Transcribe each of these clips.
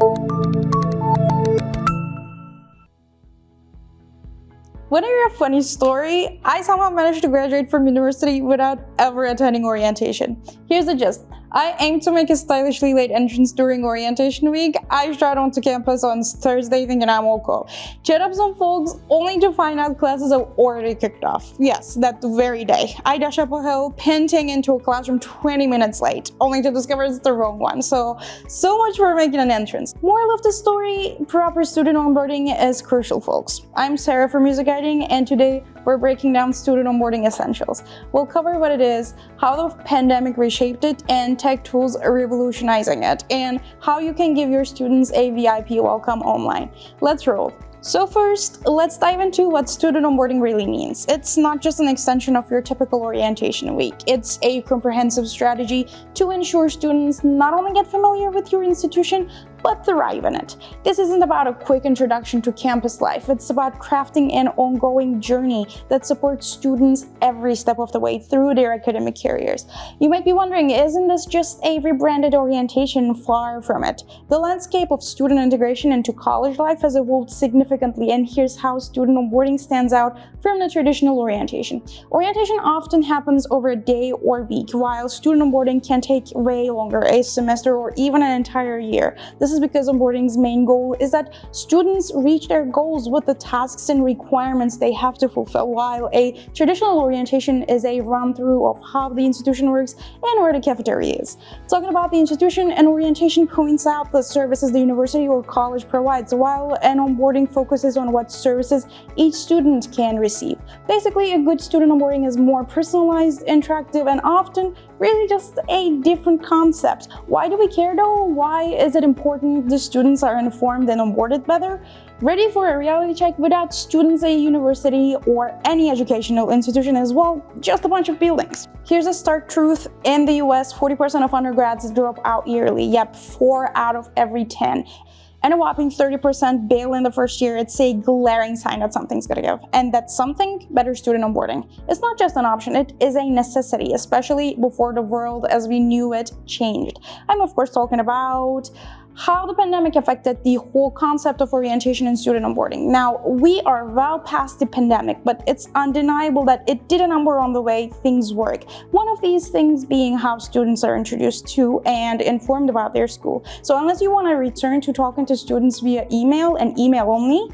Want to hear a funny story? I somehow managed to graduate from university without ever attending orientation. Here's the gist. I aimed to make a stylishly late entrance during orientation week. I shot onto campus on Thursday thinking I'm all cool. Chat up some folks only to find out classes have already kicked off. Yes, that very day. I dash up a hill, panting into a classroom 20 minutes late, only to discover it's the wrong one. So much for making an entrance. Moral of the story, proper student onboarding is crucial, folks. I'm Sarah from UserGuiding, and today we're breaking down student onboarding essentials. We'll cover what it is, how the pandemic reshaped it, and tech tools are revolutionizing it, and how you can give your students a VIP welcome online. Let's roll. So first, let's dive into what student onboarding really means. It's not just an extension of your typical orientation week. It's a comprehensive strategy to ensure students not only get familiar with your institution, but thrive in it. This isn't about a quick introduction to campus life. It's about crafting an ongoing journey that supports students every step of the way through their academic careers. You might be wondering, isn't this just a rebranded orientation? Far from it. The landscape of student integration into college life has evolved significantly, and here's how student onboarding stands out from the traditional orientation. Orientation often happens over a day or week, while student onboarding can take way longer, a semester or even an entire year. This is because onboarding's main goal is that students reach their goals with the tasks and requirements they have to fulfill, while a traditional orientation is a run-through of how the institution works and where the cafeteria is. Talking about the institution, an orientation points out the services the university or college provides, while an onboarding focuses on what services each student can receive. Basically, a good student onboarding is more personalized, interactive, and often really just a different concept. Why do we care though? Why is it important the students are informed and onboarded better? Ready for a reality check? Without students, a university or any educational institution is, well, just a bunch of buildings. Here's a stark truth. In the US, 40% of undergrads drop out yearly. Yep, 4 out of every 10. And a whopping 30% bail in the first year. It's a glaring sign that something's gonna give. And that's something, better student onboarding. It's not just an option, it is a necessity, especially before the world as we knew it changed. I'm of course talking about how the pandemic affected the whole concept of orientation and student onboarding. Now, we are well past the pandemic, but it's undeniable that it did a number on the way things work. One of these things being how students are introduced to and informed about their school. So unless you want to return to talking to students via email and email only,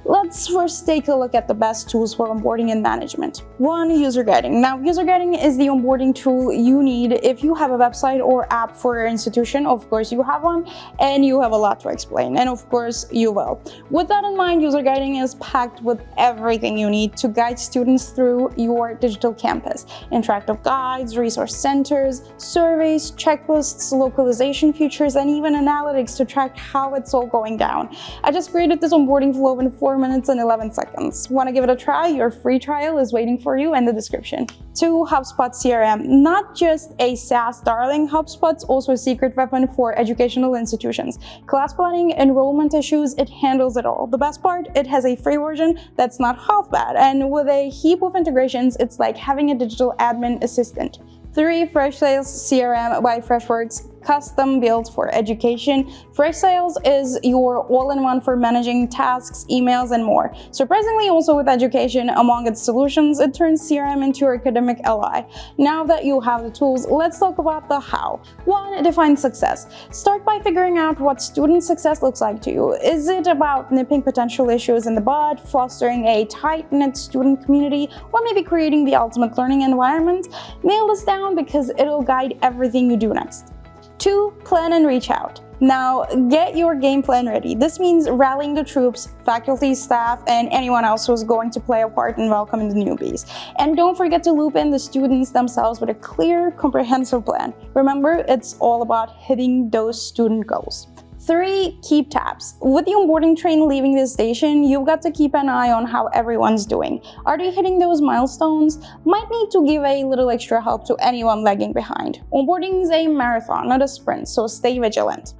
let's first take a look at the best tools for onboarding and management. 1. UserGuiding. Now, UserGuiding is the onboarding tool you need if you have a website or app for your institution. Of course, you have one, and you have a lot to explain, and of course, you will. With that in mind, UserGuiding is packed with everything you need to guide students through your digital campus. Interactive guides, resource centers, surveys, checklists, localization features, and even analytics to track how it's all going down. I just created this onboarding flow in 4 minutes and 11 seconds. Want to give it a try? Your free trial is waiting for you in the description. 2. HubSpot CRM. Not just a SaaS darling, HubSpot's also a secret weapon for educational institutions. Class planning, enrollment issues, it handles it all. The best part, it has a free version that's not half bad, and with a heap of integrations, it's like having a digital admin assistant. 3. Freshsales CRM by Freshworks. Custom built for education. Freshsales is your all-in-one for managing tasks, emails, and more. Surprisingly, also with education among its solutions, it turns CRM into your academic ally. Now that you have the tools, let's talk about the how. 1. Define success. Start by figuring out what student success looks like to you. Is it about nipping potential issues in the bud, fostering a tight-knit student community, or maybe creating the ultimate learning environment? Nail this down because it'll guide everything you do next. 2. Plan and reach out. Now, get your game plan ready. This means rallying the troops, faculty, staff, and anyone else who's going to play a part in welcoming the newbies. And don't forget to loop in the students themselves with a clear, comprehensive plan. Remember, it's all about hitting those student goals. 3. Keep tabs. With the onboarding train leaving the station, you've got to keep an eye on how everyone's doing. Are they hitting those milestones? Might need to give a little extra help to anyone lagging behind. Onboarding is a marathon, not a sprint, so stay vigilant.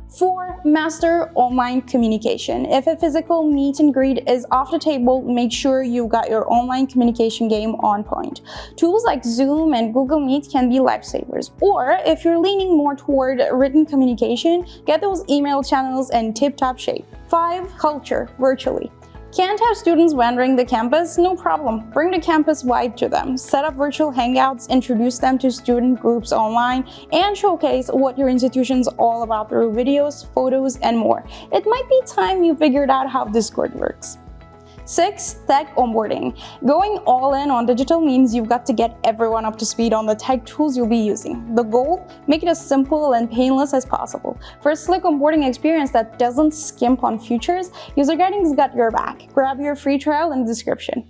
4. Master online communication. If a physical meet and greet is off the table, make sure you've got your online communication game on point. Tools like Zoom and Google Meet can be lifesavers. Or if you're leaning more toward written communication, get those email channels in tip-top shape. 5. Culture virtually. Can't have students wandering the campus? No problem. Bring the campus vibe to them. Set up virtual hangouts, introduce them to student groups online, and showcase what your institution's all about through videos, photos, and more. It might be time you figured out how Discord works. 6. Tech Onboarding. Going all in on digital means you've got to get everyone up to speed on the tech tools you'll be using. The goal? Make it as simple and painless as possible. For a slick onboarding experience that doesn't skimp on features, UserGuiding's got your back. Grab your free trial in the description.